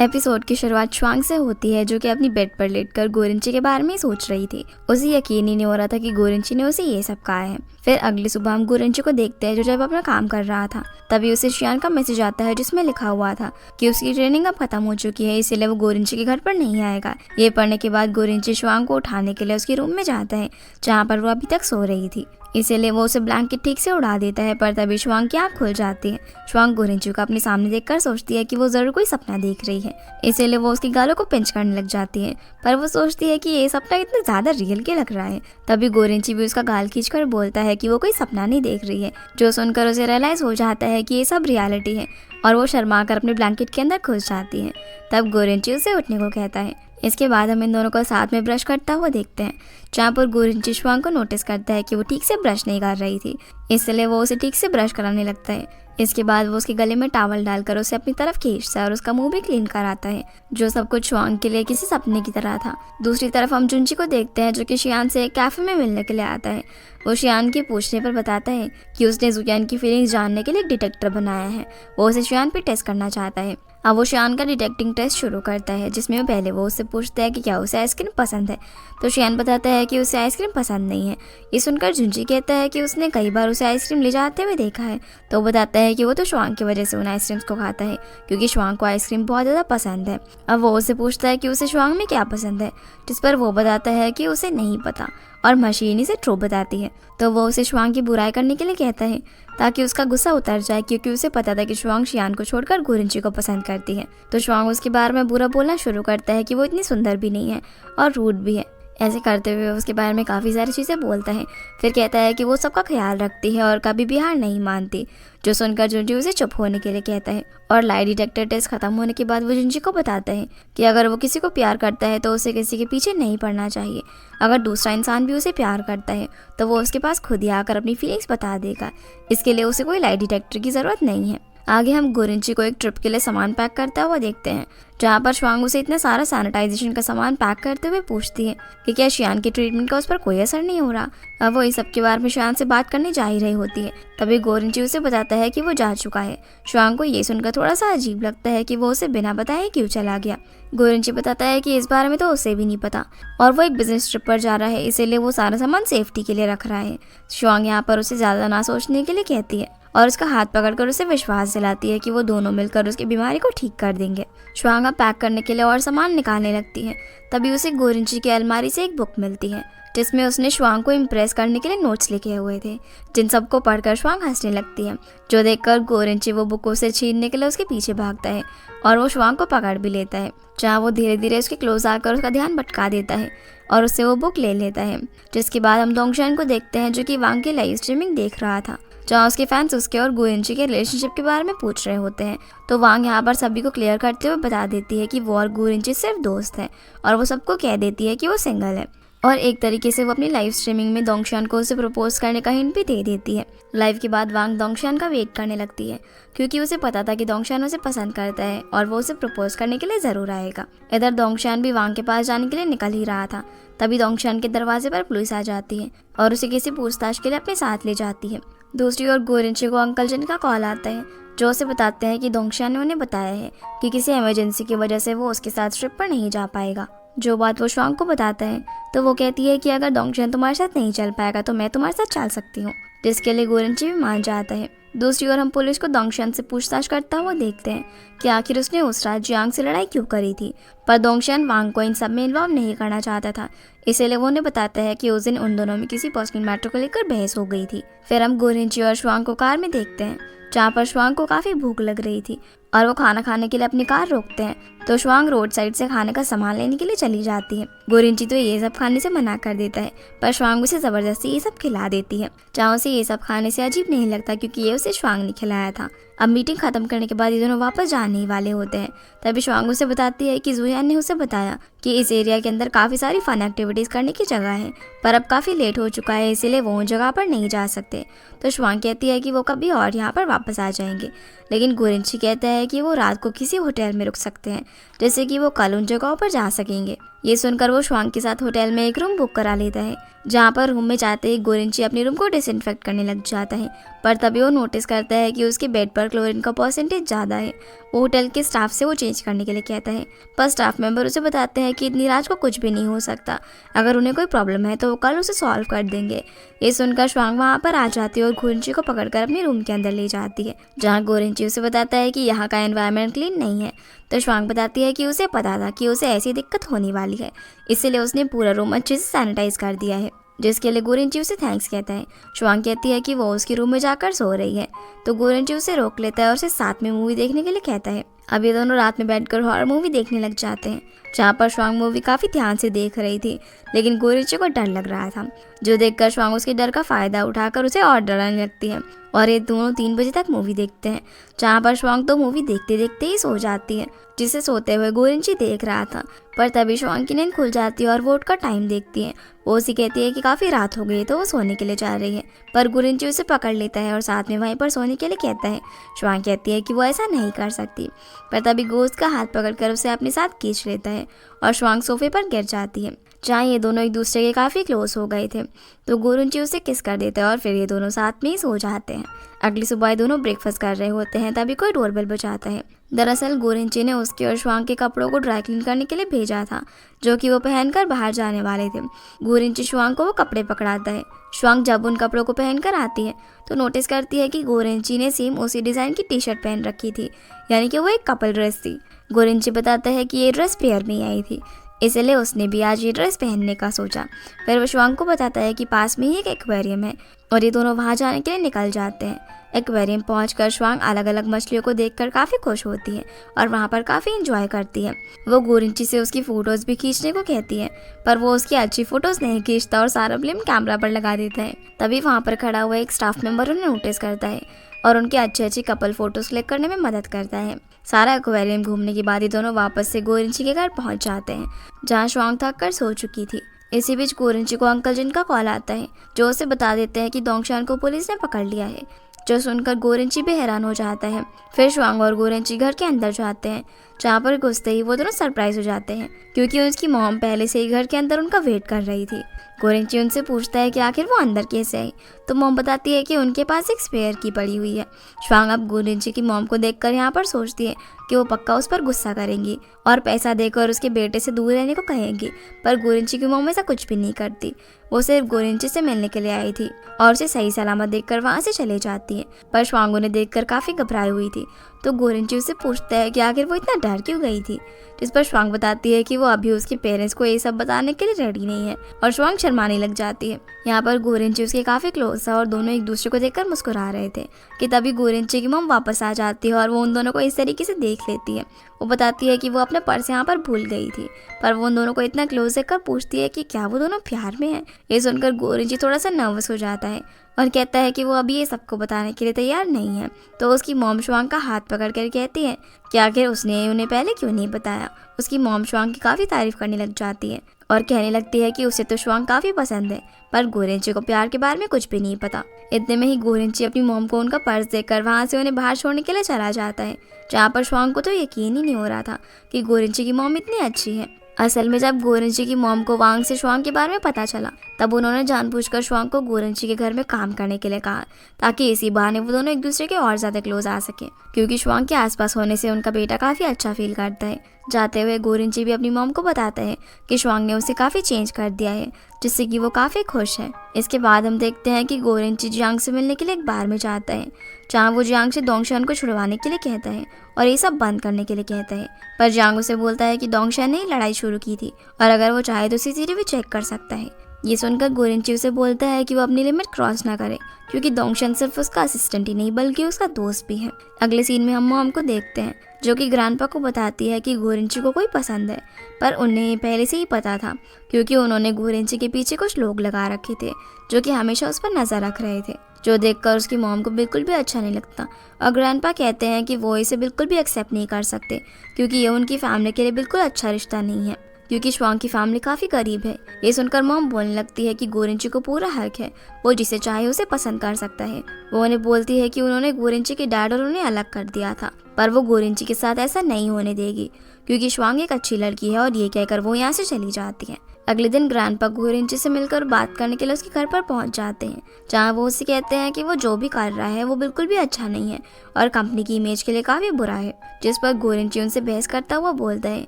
Episode की शुरुआत श्वांग से होती है, जो कि अपनी बेड पर लेटकर गोरिंची के बारे में सोच रही थी। उसे यकीन ही नहीं हो रहा था कि गोरिंची ने उसे ये सब कहा है। फिर अगली सुबह हम गोरिंची को देखते हैं, जो जब अपना काम कर रहा था तभी उसे शियान का मैसेज आता है, जिसमें लिखा हुआ था कि उसकी ट्रेनिंग अब खत्म हो चुकी है, इसीलिए वो गोरिंची के घर पर नहीं आएगा। ये पढ़ने के बाद गोरिंची श्वांग को उठाने के लिए उसके रूम में जाता है, जहाँ पर वो अभी तक सो रही थी। इसीलिए वो उसे ब्लैंकेट ठीक से उड़ा देता है, पर तभी श्वांग की आँख खुल जाती है। श्वांग गोरिंची को अपने सामने देखकर सोचती है कि वो जरूर कोई सपना देख रही है, इसीलिए वो उसकी गालों को पिंच करने लग जाती है। पर वो सोचती है कि ये सपना इतना ज्यादा रियल के लग रहा है। तभी गोरिंची भी उसका गाल खींचकर बोलता है कि वो कोई सपना नहीं देख रही है, जो सुनकर उसे रियलाइज हो जाता है कि ये सब रियलिटी है और वो शर्मा कर अपने ब्लैंकेट के अंदर घुस जाती है। तब गोरिंची उसे उठने को कहता है। इसके बाद हम इन दोनों को साथ में ब्रश करता हुआ देखते हैं, जहाँ पर गोरिंची श्वांग को नोटिस करता है कि वो ठीक से ब्रश नहीं कर रही थी, इसलिए वो उसे ठीक से ब्रश कराने लगता है। इसके बाद वो उसके गले में टॉवल डालकर उसे अपनी तरफ खींचता है और उसका मुंह भी क्लीन कराता है, जो सब कुछ श्वांग के लिए किसी सपने की तरह था। दूसरी तरफ हम जुंजी को देखते हैं, जो कि शियान से एक कैफे में मिलने के लिए आता है। वो शियान के पूछने पर बताता है कि उसने जुयान की फीलिंग्स जानने के लिए एक डिटेक्टर बनाया है। वो उसे शियान पे टेस्ट करना चाहता है। अब वो शियान का डिटेक्टिंग टेस्ट शुरू करता है, जिसमें पहले वो उससे पूछता है कि क्या उसे आइसक्रीम पसंद है। तो शियान बताता है कि उसे आइसक्रीम पसंद नहीं है। ये सुनकर जुंजी कहता है कि उसने कई बार उसे आइसक्रीम ले जाते हुए देखा है। तो वो बताता है कि वो तो श्वांग की वजह से उन आइसक्रीम्स को खाता है, क्योंकि श्वांग को आइसक्रीम बहुत ज़्यादा पसंद है। अब वो उसे पूछता है कि उसे श्वांग में क्या पसंद है, जिस पर वो बताता है कि उसे नहीं पता और मशीन ही से ट्रू बताती है। तो वो उसे श्वांग की बुराई करने के लिए कहता है, ताकि उसका गुस्सा उतर जाए, क्योंकि उसे पता था कि श्वांग शियान को छोड़कर गोरिंची को पसंद करती है। तो श्वांग उसके बारे में बुरा बोलना शुरू करता है कि वो इतनी सुंदर भी नहीं है और रूड भी है। ऐसे करते हुए उसके बारे में काफ़ी सारी चीज़ें बोलता है। फिर कहता है कि वो सबका ख्याल रखती है और कभी भी हार नहीं मानती, जो सुनकर जुंजी उसे चुप होने के लिए कहता है। और लाई डिटेक्टर टेस्ट खत्म होने के बाद वो जुंजी को बताता है कि अगर वो किसी को प्यार करता है तो उसे किसी के पीछे नहीं पड़ना चाहिए। अगर दूसरा इंसान भी उसे प्यार करता है तो वो उसके पास खुद ही आकर अपनी फीलिंग्स बता देगा। इसके लिए उसे कोई लाई डिटेक्टर की ज़रूरत नहीं है। आगे हम गोरिंची को एक ट्रिप के लिए सामान पैक करता हुआ देखते हैं, जहाँ पर श्वांग उसे इतना सारा सैनिटाइजेशन का सामान पैक करते हुए पूछती है कि क्या शियान के ट्रीटमेंट का उस पर कोई असर नहीं हो रहा। अब वो इस सब के बारे में शियान से बात करने जा ही रही होती है, तभी गोरिंची उसे बताता है कि वो जा चुका है। श्वांग को ये सुनकर थोड़ा सा अजीब लगता है कि वो उसे बिना बताए क्यों चला गया। गोरिंची बताता है कि इस बारे में तो उसे भी नहीं पता और वो एक बिजनेस ट्रिप पर जा रहा है, इसीलिए वो सारा सामान सेफ्टी के लिए रख रहा है। श्वांग यहाँ पर उसे ज़्यादा ना सोचने के लिए कहती है और उसका हाथ पकड़कर उसे विश्वास दिलाती है कि वो दोनों मिलकर उसकी बीमारी को ठीक कर देंगे। श्वांग पैक करने के लिए और सामान निकालने लगती है, तभी उसे गोरिंची की अलमारी से एक बुक मिलती है, जिसमें उसने श्वांग को इम्प्रेस करने के लिए नोट्स लिखे हुए थे, जिन सबको पढ़कर श्वांग हंसने लगती है, जो देखकर गोरिंची वो बुक उसे छीनने के लिए उसके पीछे भागता है और वो श्वांग को पकड़ भी लेता है, जहाँ वो धीरे धीरे उसके क्लोज आकर उसका ध्यान भटका देता है और उससे वो बुक ले लेता है। जिसके बाद हम दोंगशियान को देखते हैं, जो कि वांग की लाइव स्ट्रीमिंग देख रहा था, जहाँ उसके फैंस उसके और गोरिंची के रिलेशनशिप के बारे में पूछ रहे होते हैं। तो वांग यहाँ पर सभी को क्लियर करते हुए बता देती है कि वो और गोरिंची सिर्फ दोस्त है और वो सबको कह देती है कि वो सिंगल है। और एक तरीके से वो अपनी लाइव स्ट्रीमिंग में दोंगशियान को उसे प्रपोज करने का हिंट भी दे देती है। लाइव के बाद वांग दोंगशियान का वेट करने लगती है, क्योंकि उसे पता था कि दोंगशियान उसे पसंद करता है और वो उसे प्रपोज करने के लिए ज़रूर आएगा। इधर दोंगशियान भी वांग के पास जाने के लिए निकल ही रहा था, तभी दोंगशियान के दरवाजे पर पुलिस आ जाती है और उसे किसी पूछताछ के लिए अपने साथ ले जाती है। दूसरी ओर गोरिंची को अंकल जन का कॉल आता है, जो उसे बताते हैं कि दोंगशियान ने उन्हें बताया है कि किसी इमरजेंसी की वजह से वो उसके साथ ट्रिप पर नहीं जा पाएगा। जो बात वो श्वांग को बताता है, तो वो कहती है कि अगर दोंगशियान तुम्हारे साथ नहीं चल पाएगा तो मैं तुम्हारे साथ चल सकती हूँ, जिसके लिए गोरिंची भी मान जाता है। दूसरी ओर हम पुलिस को दोंगशियान से पूछताछ करता हुआ देखते हैं कि आखिर उसने उस रात जियांग से लड़ाई क्यों करी थी, पर दोंगशियान वांग को इन सब में इन्वॉल्व नहीं करना चाहता था, इसीलिए वो उन्हें बताता है कि उस दिन उन दोनों में किसी पर्सनल मैटर को लेकर बहस हो गई थी। फिर हम गोरिंची और श्वांग को कार में देखते हैं, जहाँ पर श्वांग को काफ़ी भूख लग रही थी और वो खाना खाने के लिए अपनी कार रोकते हैं। तो श्वांग रोड साइड से खाने का सामान लेने के लिए चली जाती है। गोरिंची तो ये सब खाने से मना कर देता है, पर श्वांग उसे ज़बरदस्ती ये सब खिला देती है, जहाँ उसे ये सब खाने से अजीब नहीं लगता, क्योंकि ये उसे श्वांग ने खिलाया था। अब मीटिंग खत्म करने के बाद ये दोनों वापस जाने ही वाले होते हैं, तभी श्वांग उसे बताती है कि जुयान ने उसे बताया कि इस एरिया के अंदर काफ़ी सारी फन एक्टिविटीज़ करने की जगह है, पर अब काफ़ी लेट हो चुका है, इसीलिए वो उन जगह पर नहीं जा सकते। तो श्वांग कहती है कि वो कभी और यहाँ पर वापस आ जाएंगे, लेकिन गोरिंची कहता है कि वो रात को किसी होटल में रुक सकते हैं, जैसे कि वो कल उन जगहों पर जा सकेंगे। ये सुनकर वो श्वांग के साथ होटल में एक रूम बुक करा लेता है, जहाँ पर रूम में जाते ही गोरिंची अपने रूम को डिसइंफेक्ट करने लग जाता है। पर तभी वो नोटिस करता है कि उसके बेड पर क्लोरीन का परसेंटेज ज़्यादा है। वो होटल के स्टाफ से वो चेंज करने के लिए कहता है, पर स्टाफ मेंबर उसे बताते हैं कि इतनी रात को कुछ भी नहीं हो सकता, अगर उन्हें कोई प्रॉब्लम है तो वो कल उसे सॉल्व कर देंगे। ये सुनकर श्वांग वहाँ पर आ जाती है और गोरिंची को पकड़कर अपने रूम के अंदर ले जाती है, जहाँ गोरिंची उसे बताता है कि यहाँ का एनवायरनमेंट क्लीन नहीं है। तो श्वांग बताती है कि उसे पता था कि उसे ऐसी दिक्कत होने वाली है, इसलिए उसने पूरा रूम अच्छे से सैनिटाइज कर दिया है, जिसके लिए गोरिंची उसे थैंक्स कहता है। श्वांग कहती है कि वो उसके रूम में जाकर सो रही है, तो गोरिंची उसे रोक लेता है और उसे साथ में मूवी देखने के लिए कहता है। अब ये दोनों रात में बैठकर हॉरर मूवी देखने लग जाते हैं, जहाँ पर श्वांग मूवी काफ़ी ध्यान से देख रही थी, लेकिन गोरिंची को डर लग रहा था, जो देखकर श्वांग उसके डर का फ़ायदा उठाकर उसे और डराने लगती है। और ये दोनों 3 बजे तक मूवी देखते हैं, जहाँ पर श्वांग तो मूवी देखते देखते ही सो जाती है, जिसे सोते हुए गोरिंची देख रहा था। पर तभी श्वांग की नींद खुल जाती है और वो उठकर टाइम देखती है। वो उसे कहती है कि काफ़ी रात हो गई तो वो सोने के लिए जा रही है, पर गोरिंची उसे पकड़ लेता है और साथ में वहीं पर सोने के लिए कहता है। श्वांग कहती है कि वो ऐसा नहीं कर सकती, पर तभी गोश्त का हाथ पकड़कर उसे अपने साथ खींच लेता है और श्वांग सोफे पर गिर जाती है। जहाँ ये दोनों एक दूसरे के काफ़ी क्लोज हो गए थे, तो गोरिंची उसे किस कर देता है और फिर ये दोनों साथ में ही सो जाते हैं। अगली सुबह ये दोनों ब्रेकफास्ट कर रहे होते हैं, तभी कोई डोरबेल बजाता है। दरअसल गोरिंची ने उसके और श्वांग के कपड़ों को ड्राई क्लीन करने के लिए भेजा था, जो कि वो पहनकर बाहर जाने वाले थे। गोरिंची श्वांग को वो कपड़े पकड़ाता है। श्वांग जब उन कपड़ों को पहनकर आती है तो नोटिस करती है कि गोरिंची ने सेम उसी डिज़ाइन की टी शर्ट पहन रखी थी, यानी कि वो एक कपल ड्रेस थी। गोरिंची बताता है कि ये ड्रेस पेयर में आई थी, इसलिए उसने भी आज ये ड्रेस पहनने का सोचा। फिर वो श्वांग को बताता है कि पास में ही एक एक्वेरियम है और ये दोनों वहाँ जाने के लिए निकल जाते हैं। एक्वेरियम पहुंचकर श्वांग अलग अलग मछलियों को देखकर काफ़ी खुश होती है और वहाँ पर काफ़ी इंजॉय करती है। वो गोरिंची से उसकी फ़ोटोज़ भी खींचने को कहती है, पर वो उसकी अच्छी फ़ोटोज़ नहीं खींचता और सारा ब्लेम कैमरा पर लगा देता है। तभी वहाँ पर खड़ा हुआ एक स्टाफ मेंबर उन्हें नोटिस करता है और उनकी अच्छी अच्छी कपल फ़ोटोज़ क्लिक करने में मदद करता है। सारा एक्वेरियम घूमने के बाद ये दोनों वापस से गोरिंची के घर पहुंच जाते हैं, जहां श्वांग थक कर सो चुकी थी। इसी बीच गोरिंची को अंकल जिन का कॉल आता है, जो उसे बता देते हैं कि दोंगशान को पुलिस ने पकड़ लिया है, जो सुनकर गोरिंची भी हैरान हो जाता है। फिर श्वांग और गोरिंची घर के अंदर जाते हैं, जहाँ पर घुसते ही वो दोनों सरप्राइज हो जाते हैं, क्योंकि उसकी मॉम पहले से ही घर के अंदर उनका वेट कर रही थी। गोरिंची उनसे पूछता है कि आखिर वो अंदर कैसे आई, तो मॉम बताती है कि उनके पास एक स्पेयर की पड़ी हुई है। श्वांग अब गोरिंची की मॉम को देखकर यहाँ पर सोचती है कि वो पक्का उस पर गुस्सा करेंगी और पैसा देकर उसके बेटे से दूर रहने को कहेंगी, पर गोरिंची की मॉम ऐसा कुछ भी नहीं करती। वो सिर्फ गोरिंची से मिलने के लिए आई थी और उसे सही सलामत देखकर वहाँ से चले जाती है। पर श्वांग उन्हें देखकर काफ़ी घबराई हुई थी, तो गोरिंची उससे पूछता है कि आखिर वो इतना डर क्यों गई थी, जिस पर श्वांग बताती है कि वो अभी उसके पेरेंट्स को ये सब बताने के लिए रेडी नहीं है और श्वांग शर्माने लग जाती है। यहाँ पर गोरिंची उसके काफ़ी क्लोज था और दोनों एक दूसरे को देखकर मुस्कुरा रहे थे कि तभी गोरिंची की मॉम वापस आ जाती है और वो उन दोनों को इस तरीके से देख लेती है। वो बताती है कि वो अपना पर्स यहाँ पर भूल गई थी, पर वो उन दोनों को इतना क्लोज देखकर पूछती है कि क्या वो दोनों प्यार में हैं। ये सुनकर गोरिंची थोड़ा सा नर्वस हो जाता है और कहता है कि वो अभी ये सबको बताने के लिए तैयार नहीं है। तो उसकी मॉम श्वांग का हाथ पकड़ कर कहती है कि आखिर उसने उन्हें पहले क्यों नहीं बताया। उसकी मॉम श्वांग की काफ़ी तारीफ करने लग जाती है और कहने लगती है कि उसे तो श्वांग काफ़ी पसंद है, पर गोरिंची को प्यार के बारे में कुछ भी नहीं पता। इतने में ही गोरिंची अपनी मॉम को उनका पर्स देकर वहाँ से उन्हें बाहर छोड़ने के लिए चला जाता है, जहाँ पर श्वांग को तो यकीन ही नहीं हो रहा था कि गोरिंची की मॉम इतनी अच्छी है। असल में जब गोरिंची की मॉम को वांग से श्वांग के बारे में पता चला, तब उन्होंने जानबूझकर श्वांग को गोरिंची के घर में काम करने के लिए कहा, ताकि इसी बहाने वो दोनों एक दूसरे के और ज़्यादा क्लोज आ सके, क्योंकि श्वांग के आसपास होने से उनका बेटा काफ़ी अच्छा फील करता है। जाते हुए गोरिंची भी अपनी मॉम को बताता है कि श्वांग ने उसे काफ़ी चेंज कर दिया है, जिससे कि वो काफ़ी खुश है। इसके बाद हम देखते हैं कि गोरिंची जियांग से मिलने के लिए एक बार में जाता है, जहाँ वो जियांग से दोंगशान को छुड़वाने के लिए कहता है और ये सब बंद करने के लिए कहता है। पर जियांग उसे बोलता है कि दोंगशान ने ही लड़ाई शुरू की थी और अगर वो चाहे तो सीसीटीवी चेक कर सकता है। ये सुनकर गोरिंची उसे बोलता है कि वो अपनी लिमिट क्रॉस ना करे, क्योंकि दोंगशान सिर्फ उसका असिस्टेंट ही नहीं बल्कि उसका दोस्त भी है। अगले सीन में हम मॉम को देखते हैं, जो कि ग्रैंडपा को बताती है कि गोरिंची को कोई पसंद है, पर उन्हें पहले से ही पता था, क्योंकि उन्होंने गोरिंची के पीछे कुछ लोग लगा रखे थे जो कि हमेशा उस पर नज़र रख रहे थे, जो देखकर उसकी मॉम को बिल्कुल भी अच्छा नहीं लगता। और ग्रैंडपा कहते हैं कि वो इसे बिल्कुल भी एक्सेप्ट नहीं कर सकते, क्योंकि ये उनकी फैमिली के लिए बिल्कुल अच्छा रिश्ता नहीं है, क्योंकि श्वांग की फैमिली काफ़ी करीब है। ये सुनकर मॉम बोलने लगती है कि गोरिंची को पूरा हक है, वो जिसे चाहे उसे पसंद कर सकता है। वो उन्हें बोलती है कि उन्होंने गोरिंची के डैड और उन्हें अलग कर दिया था, पर वो गोरिंची के साथ ऐसा नहीं होने देगी क्योंकि श्वांग एक अच्छी लड़की है और ये कहकर वो यहाँ से चली जाती है। अगले दिन ग्रैंडपा गोरिंची से मिलकर बात करने के लिए उसके घर पर पहुंच जाते हैं, जहां वो उससे कहते हैं कि वो जो भी कर रहा है वो बिल्कुल भी अच्छा नहीं है और कंपनी की इमेज के लिए काफ़ी बुरा है। जिस पर गोरिंची उनसे बहस करता हुआ बोलता है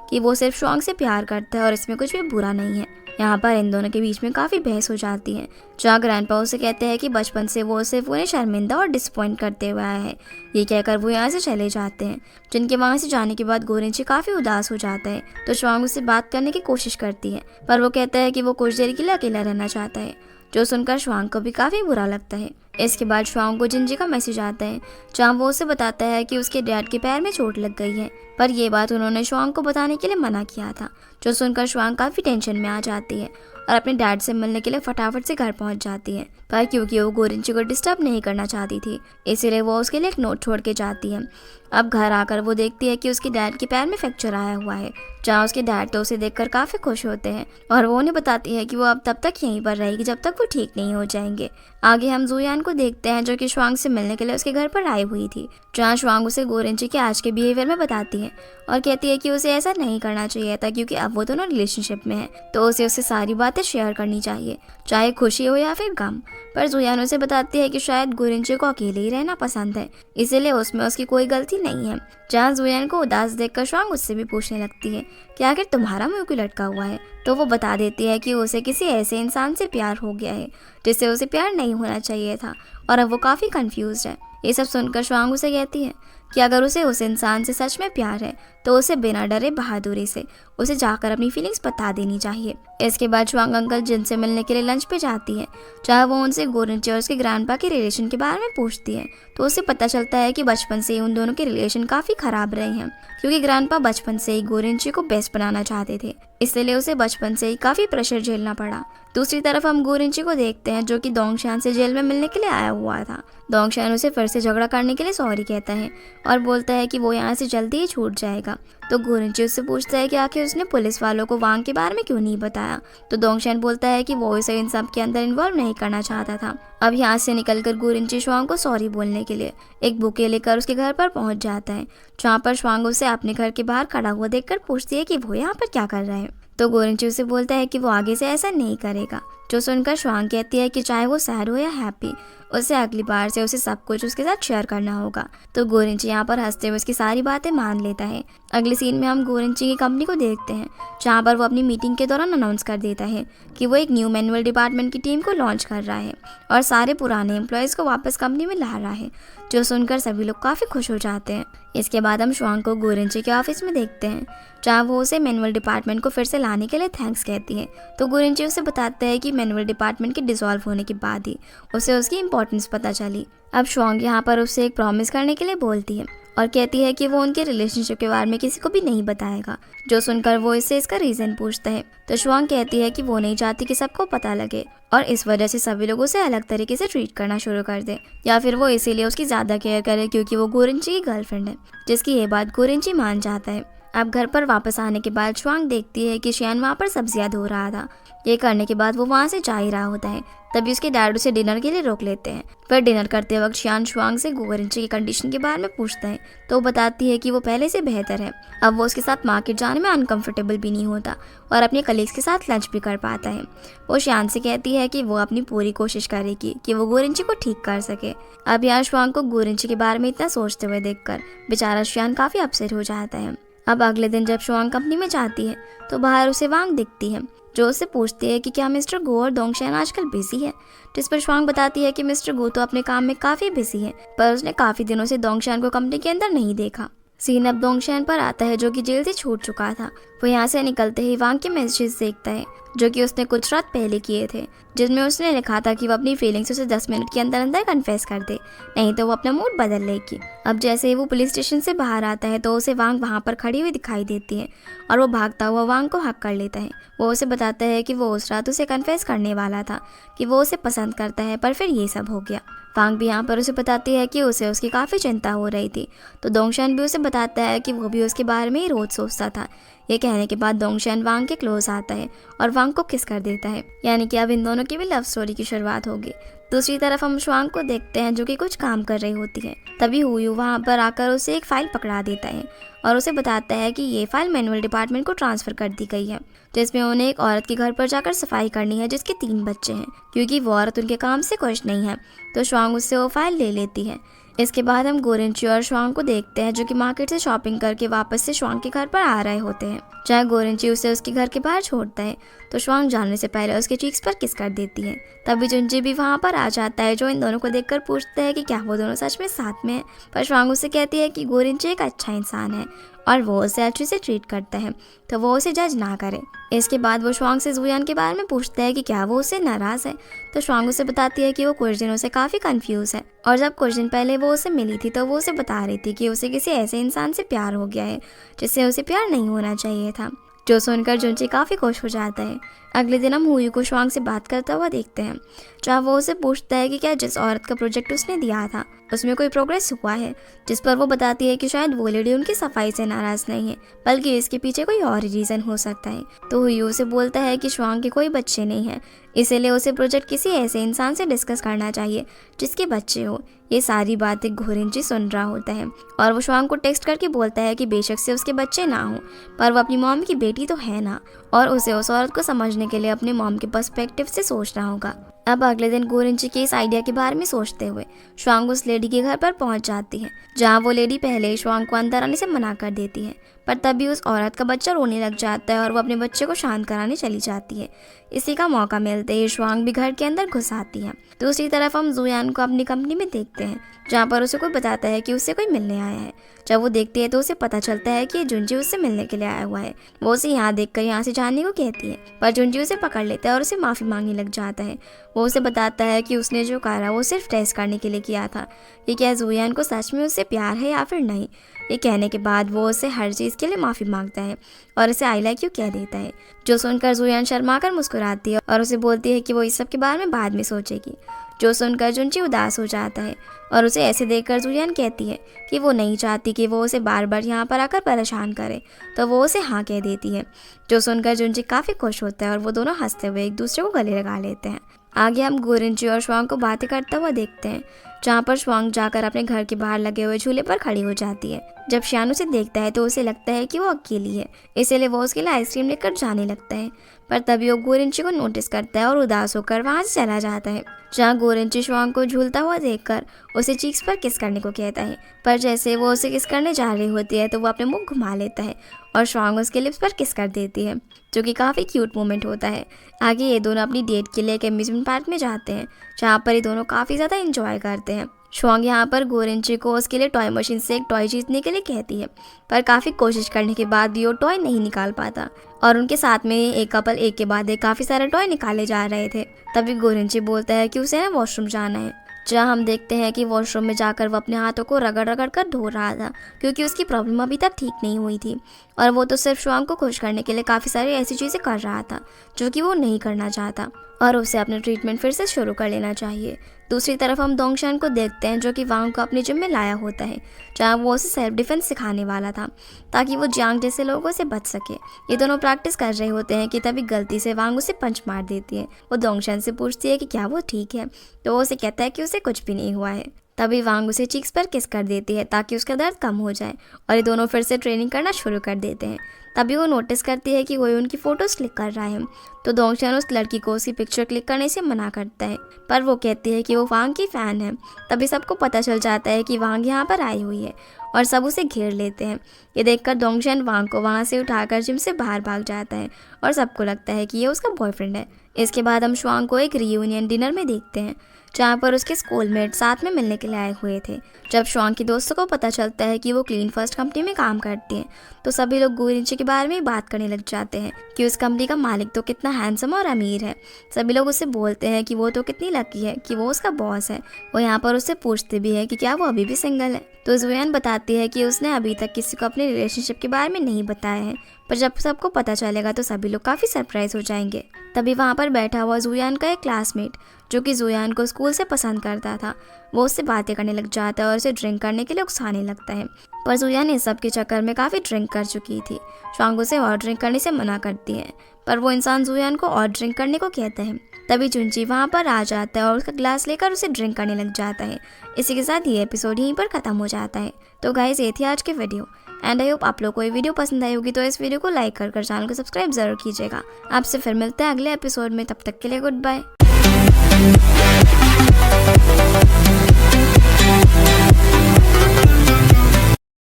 कि वो सिर्फ श्वांग से प्यार करता है और इसमें कुछ भी बुरा नहीं है। यहाँ पर इन दोनों के बीच में काफ़ी बहस हो जाती है, जहाँ ग्रैंडपा उसे कहते हैं कि बचपन से वो सिर्फ उन्हें शर्मिंदा और डिसअपॉइंट करते हुए आया है। ये कहकर वो यहाँ से चले जाते हैं, जिनके वहाँ से जाने के बाद गोरिंची काफ़ी उदास हो जाता है। तो श्वांग उससे बात करने की कोशिश करती है, पर वो कहता है कि वो कुछ देर के लिए अकेला रहना चाहता है, जो सुनकर श्वांग को भी काफ़ी बुरा लगता है। इसके बाद श्वांग को जिंजी का मैसेज आता है, जहाँ वो उसे बताता है कि उसके डैड के पैर में चोट लग गई है, पर यह बात उन्होंने श्वांग को बताने के लिए मना किया था। जो सुनकर श्वांग काफ़ी टेंशन में आ जाती है और अपने डैड से मिलने के लिए फटाफट से घर पहुंच जाती है, पर क्योंकि वो गोरिंची को डिस्टर्ब नहीं करना चाहती थी इसीलिए वो उसके लिए एक नोट छोड़ के जाती है। अब घर आकर वो देखती है कि उसके डैड के पैर में फ्रैक्चर आया हुआ है, जहाँ उसके डैड तो उसे देखकर काफ़ी खुश होते हैं और वो उन्हें बताती है कि वो अब तब तक यहीं पर रहेगी जब तक वो ठीक नहीं हो जाएंगे। आगे हम जुयान को देखते हैं, जो कि श्वांग से मिलने के लिए उसके घर पर आई हुई थी, जहाँ श्वांग उसे गोरिंची के आज के बिहेवियर में बताती है और कहती है कि उसे ऐसा नहीं करना चाहिए था क्योंकि अब वो दोनों रिलेशनशिप में है, तो उसे उससे सारी बातें शेयर करनी चाहिए, चाहे खुशी हो या फिर गम। पर जुयान उसे बताती है कि शायद गोरिंची को अकेले ही रहना पसंद है, इसीलिए उसमें उसकी कोई गलती नहीं है। जहाँ जुयान को उदास देखकर श्वांग उससे भी पूछने लगती है कि आखिर तुम्हारा मुंह क्यों लटका हुआ है, तो वो बता देती है कि उसे किसी ऐसे इंसान से प्यार हो गया है जिससे उसे प्यार नहीं होना चाहिए था और अब वो काफ़ी कंफ्यूज है। ये सब सुनकर श्वांग उसे कहती है कि अगर उसे उस इंसान से सच में प्यार है तो उसे बिना डरे बहादुरी से उसे जाकर अपनी फीलिंग्स बता देनी चाहिए। इसके बाद श्वांग अंकल जिन से मिलने के लिए लंच पे जाती है, जहाँ वो उनसे गोरिंची और उसके ग्रैंडपा के रिलेशन के बारे में पूछती है, तो उसे पता चलता है कि बचपन से ही उन दोनों के रिलेशन काफ़ी खराब रहे हैं क्योंकि ग्रैंडपा बचपन से ही गोरिंची को बेस्ट बनाना चाहते थे, इसलिए उसे बचपन से ही काफ़ी प्रेशर झेलना पड़ा। दूसरी तरफ हम गोरिंची को देखते हैं, जो कि दोंगशान से जेल में मिलने के लिए आया हुआ था। दोंगशान उसे फिर से झगड़ा करने के लिए सॉरी कहता है और बोलता है कि वो यहाँ से जल्दी ही छूट जाएगा। तो गोरिंची उससे पूछता है कि आखिर उसने पुलिस वालों को वांग के बारे में क्यों नहीं बताया, तो दोंगशान बोलता है कि वो उसे इन सब के अंदर इन्वॉल्व नहीं करना चाहता था। अब यहाँ से निकलकर गोरिंची श्वांग को सॉरी बोलने के लिए एक बुके लेकर उसके घर पर पहुंच जाता है, जहाँ पर श्वांग उसे अपने घर के बाहर खड़ा हुआ देखकर पूछती है कि वो यहाँ पर क्या कर रहा है। तो गोरिंची उसे बोलता है कि वो आगे से ऐसा नहीं करेगा। जो सुनकर श्वांग कहती है कि चाहे वो सैड हो या हैप्पी, उसे अगली बार से उसे सब कुछ उसके साथ शेयर करना होगा। तो गोरिंची यहाँ पर हंसते हुए उसकी सारी बातें मान लेता है। अगले सीन में हम गोरिंची की कंपनी को देखते हैं, जहाँ पर वो अपनी मीटिंग के दौरान अनाउंस कर देता है कि वो एक न्यू मैनुअल डिपार्टमेंट की टीम को लॉन्च कर रहा है और सारे पुराने एम्प्लॉयज़ को वापस कंपनी में ला रहा है, जो सुनकर सभी लोग काफ़ी खुश हो जाते हैं। इसके बाद हम श्वांग को गोरिंची के ऑफिस में देखते हैं, जहाँ वो उसे मैनुअल डिपार्टमेंट को फिर से लाने के लिए थैंक्स कहती है। तो गोरिंची उसे बताता है कि मैनुअल डिपार्टमेंट के डिसॉल्व होने के बाद ही उसे उसकी इंपॉर्टेंस पता चली। अब श्वांग यहाँ पर उससे एक प्रॉमिस करने के लिए बोलती है और कहती है कि वो उनके रिलेशनशिप के बारे में किसी को भी नहीं बताएगा। जो सुनकर वो इससे इसका रीज़न पूछता है, तो श्वांग कहती है कि वो नहीं चाहती कि सबको पता लगे और इस वजह से सभी लोग उसे अलग तरीके से ट्रीट करना शुरू कर दे, या फिर वो इसीलिए उसकी ज़्यादा केयर करे क्योंकि वो गोरिंची की गर्लफ्रेंड है, जिसकी ये बात गोरिंची मान जाता है। अब घर पर वापस आने के बाद श्वांग देखती है कि शियान वहाँ पर सब्जियां धो रहा था। ये करने के बाद वो वहाँ से जा ही रहा होता है, तभी उसके डैड उसे डिनर के लिए रोक लेते हैं। फिर डिनर करते वक्त शियान श्वांग से गोरिंची की कंडीशन के बारे में पूछता है, तो वो बताती है कि वो पहले से बेहतर है। अब वो उसके साथ मार्केट जाने में अनकंफर्टेबल भी नहीं होता और अपने कलीग्स के साथ लंच भी कर पाता है। वो शियान से कहती है कि वो अपनी पूरी कोशिश करेगी कि वो गोरिंची को ठीक कर सके। अब यहाँ श्वांग को गोरिंची के बारे में इतना सोचते हुए देखकर बेचारा शियान काफ़ी अपसेट हो जाता है। अब अगले दिन जब श्वांग कंपनी में जाती है, तो बाहर उसे वांग दिखती है, जो उससे पूछती है कि क्या मिस्टर गो और दोंगशान आजकल बिजी है, जिस पर श्वांग बताती है कि मिस्टर गो तो अपने काम में काफ़ी बिजी है, पर उसने काफ़ी दिनों से दोंगशान को कंपनी के अंदर नहीं देखा। सीन अब दोंगशान पर आता है, जो कि जेल से छूट चुका था। वो यहाँ से निकलते ही वांग के मैसेजेस देखता है, जो कि उसने कुछ रात पहले किए थे, जिसमें उसने लिखा था कि वो अपनी फीलिंग्स उसे 10 मिनट के अंदर अंदर कन्फेस कर दे, नहीं तो वो अपना मूड बदल लेगी। अब जैसे ही वो पुलिस स्टेशन से बाहर आता है, तो उसे वांग वहाँ पर खड़ी हुई दिखाई देती है और वो भागता हुआ वांग को हक कर लेता है। वो उसे बताता है कि वो उस रात उसे कन्फेस करने वाला था कि वो उसे पसंद करता है, पर फिर ये सब हो गया। वांग भी यहाँ पर उसे बताती है कि उसे उसकी काफ़ी चिंता हो रही थी। तो दोंगशान भी उसे बताता है कि वो भी उसके बारे में ही रोज़ सोचता था, ये कहने के बाद दोंगशन वांग के क्लोज आता है और वांग को किस कर देता है, यानी कि अब इन दोनों की भी लव स्टोरी की शुरुआत होगी। दूसरी तरफ हम श्वांग को देखते हैं जो कि कुछ काम कर रही होती है। तभी हुयू वहाँ पर आकर उसे एक फाइल पकड़ा देता है और उसे बताता है कि ये फाइल मैनुअल डिपार्टमेंट को ट्रांसफ़र कर दी गई है, जिसमें उन्हें एक औरत के घर पर जाकर सफाई करनी है जिसके 3 बच्चे हैं। क्योंकि वो औरत उनके काम से खुश नहीं है तो श्वांग उससे वो फाइल ले लेती है। इसके बाद हम गोरेंची और श्वांग को देखते हैं जो कि मार्केट से शॉपिंग करके वापस से श्वांग के घर पर आ रहे होते हैं। जहाँ गोरेंची उसे उसके घर के बाहर छोड़ता है तो श्वांग जाने से पहले उसके चीक्स पर किस कर देती है। तभी जुंजी भी वहाँ पर आ जाता है जो इन दोनों को देखकर पूछता है कि क्या वो दोनों सच में साथ में हैं। पर श्वांग उससे कहती है कि गोरेंची एक अच्छा इंसान है और वो उसे अच्छे से ट्रीट करता है तो वो उसे जज ना करे। इसके बाद वो श्वांग से जुयान के बारे में पूछता है कि क्या वो उससे नाराज़ है तो श्वांग उसे बताती है कि वो कुछ दिनों से काफ़ी कंफ्यूज है और जब कुछ दिन पहले वो उसे मिली थी तो वो उसे बता रही थी कि उसे किसी ऐसे इंसान से प्यार हो गया है जिससे उसे प्यार नहीं होना चाहिए था। जो सुनकर जुंजी काफ़ी खुश हो जाता है। अगले दिन हम हुयू को श्वांग से बात करता हुआ देखते हैं जहाँ वो उसे पूछता है कि क्या जिस औरत का प्रोजेक्ट उसने दिया था उसमें कोई प्रोग्रेस हुआ है, जिस पर वो बताती है कि शायद वो लेडी उनकी सफाई से नाराज़ नहीं है बल्कि इसके पीछे कोई और रीज़न हो सकता है। तो हुयू उसे बोलता है कि श्वांग के कोई बच्चे नहीं हैं, इसीलिए उसे प्रोजेक्ट किसी ऐसे इंसान से डिस्कस करना चाहिए जिसके बच्चे हो। ये सारी बातें गोरेंची सुन रहा होता है और वो श्वांग को टेक्स्ट करके बोलता है कि बेशक से उसके बच्चे ना हों पर वो अपनी मॉम की बेटी तो है ना, और उसे उस औरत को समझने के लिए अपने मॉम के पर्सपेक्टिव से सोचना होगा। अब अगले दिन गोरेंची के इस आइडिया के बारे में सोचते हुए श्वांग उस लेडी के घर पर पहुंच जाती है जहां वो लेडी पहले ही श्वांग को अंदर आने से मना कर देती है। पर तभी उस औरत का बच्चा रोने लग जाता है और वो अपने बच्चे को शांत कराने चली जाती है। इसी का मौका मिलते ही श्वांग भी घर के अंदर घुस आती है। दूसरी तरफ हम जुयान को अपनी कंपनी में देखते हैं जहाँ पर उसे कोई बताता है कि उससे कोई मिलने आया है। जब वो देखती है तो उसे पता चलता है कि जुंजी उससे मिलने के लिए आया हुआ है। वो उसे यहाँ देखकर यहाँ से जाने को कहती है पर जुंजी उसे पकड़ लेता है और उसे माफ़ी मांगने लग जाता है। वो उसे बताता है कि उसने जो करा वो सिर्फ टेस्ट करने के लिए किया था कि क्या जुयान को सच में उससे प्यार है या फिर नहीं। ये कहने के बाद वो उसे हर चीज़ के लिए माफ़ी मांगता है और उसे आई लाइक यू कह देता है, जो सुनकर जुयान शर्मा कर मुस्कुराती है और उसे बोलती है कि वो इस सब के बारे में बाद में सोचेगी। जो सुनकर जुंजी उदास हो जाता है और उसे ऐसे देखकर जुयान कहती है कि वो नहीं चाहती कि वो उसे बार बार यहाँ पर आकर परेशान करे तो वो उसे हाँ कह देती है। जो सुनकर जुंजी काफ़ी खुश होता है और वो दोनों हंसते हुए एक दूसरे को गले लगा लेते हैं। आगे हम गोरेंची और श्वांग को बातें करता हुआ देखते हैं जहाँ पर श्वांग जाकर अपने घर के बाहर लगे हुए झूले पर खड़ी हो जाती है। जब श्यान उसे देखता है तो उसे लगता है कि वो अकेली है, इसीलिए वो उसके लिए आइसक्रीम लेकर जाने लगता है। पर तभी वो गोरेंची को नोटिस करता है और उदास होकर वहाँ से चला जाता है। जहाँ गोरेंची श्वांग को झूलता हुआ देखकर उसे चीक्स पर किस करने को कहता है, पर जैसे वो उसे किस करने जा रही होती है तो वो अपने मुंह घुमा लेता है और श्वांग उसके लिप्स पर किस कर देती है, जो कि काफ़ी क्यूट मोमेंट होता है। आगे ये दोनों अपनी डेट के लिए एक एम्यूजमेंट पार्क में जाते हैं जहाँ पर ये दोनों काफ़ी ज़्यादा इंजॉय करते हैं। श्वांग यहाँ पर गोरेंची को उसके लिए टॉय मशीन से एक टॉय जीतने के लिए कहती है पर काफ़ी कोशिश करने के बाद भी वो टॉय नहीं निकाल पाता और उनके साथ में एक कपल एक के बाद एक काफ़ी सारे टॉय निकाले जा रहे थे। तभी गोरेंची बोलता है कि उसे ना वॉशरूम जाना है, जहाँ हम देखते हैं कि वॉशरूम में जाकर वो अपने हाथों को रगड़ रगड़ कर धो रहा था क्योंकि उसकी प्रॉब्लम अभी तक ठीक नहीं हुई थी और वो तो सिर्फ श्वांग को खुश करने के लिए काफ़ी सारी ऐसी चीज़ें कर रहा था जो कि वो नहीं करना चाहता और उसे अपना ट्रीटमेंट फिर से शुरू कर लेना चाहिए। दूसरी तरफ हम दोंगशन को देखते हैं जो कि वांग को अपने जिम में लाया होता है जहाँ वो उसे सेल्फ डिफेंस सिखाने वाला था ताकि वो जियांग जैसे लोगों से बच सके। ये दोनों प्रैक्टिस कर रहे होते हैं कि तभी गलती से वांग उसे पंच मार देती है। वो दोंगशन से पूछती है कि क्या वो ठीक है तो वो उसे कहता है कि उसे कुछ भी नहीं हुआ है। तभी वांग उसे चीक्स पर किस कर देती है ताकि उसका दर्द कम हो जाए और ये दोनों फिर से ट्रेनिंग करना शुरू कर देते हैं। तभी वो नोटिस करती है कि कोई उनकी फ़ोटोज़ क्लिक कर रहा है तो दोंगशन उस लड़की को उसकी पिक्चर क्लिक करने से मना करता है पर वो कहती है कि वो वांग की फ़ैन है। तभी सबको पता चल जाता है कि वांग यहाँ पर आई हुई है और सब उसे घेर लेते हैं। ये देखकर दोंगशन वांग को वहाँ से उठाकर जिम से बाहर भाग जाता है और सबको लगता है कि ये उसका बॉयफ्रेंड है। इसके बाद हम श्वांग को एक रियूनियन डिनर में देखते हैं जहाँ पर उसके स्कूलमेट साथ में मिलने के लिए आए हुए थे। जब श्वांग की दोस्तों को पता चलता है कि वो क्लीन फर्स्ट कंपनी में काम करती हैं तो सभी लोग गोरेंची के बारे में बात करने लग जाते हैं कि उस कंपनी का मालिक तो कितना हैंडसम और अमीर है। सभी लोग उससे बोलते हैं कि वो तो कितनी लकी है कि वो उसका बॉस है। वो यहाँ पर उससे पूछते भी है कि क्या वो अभी भी सिंगल है तो जुयान बताती है कि उसने अभी तक किसी को अपने रिलेशनशिप के बारे में नहीं बताया है पर जब सबको पता चलेगा तो सभी लोग काफ़ी सरप्राइज हो जाएंगे। तभी वहाँ पर बैठा हुआ जुयान का एक क्लासमेट जो कि जुयान को स्कूल से पसंद करता था, वो उससे बातें करने लग जाता है और उसे ड्रिंक करने के लिए उकसाने लगता है। पर जुयान इस सब के चक्कर में काफ़ी ड्रिंक कर चुकी थी। च्वांग उसे और ड्रिंक करने से मना करती है, पर वो इंसान जुयान को और ड्रिंक करने को कहता है। तभी जुनची वहाँ पर आ जाता है और उसका ग्लास लेकर उसे ड्रिंक करने लग जाता है। इसी के साथ ये एपिसोड यहीं पर ख़त्म हो जाता है। तो गाइस, ये थी आज की वीडियो एंड आई होप आप लोग को ये वीडियो पसंद आई होगी। तो इस वीडियो को लाइक कर चैनल को सब्सक्राइब जरूर कीजिएगा। आपसे फिर मिलते हैं अगले एपिसोड में, तब तक के लिए गुड बाय।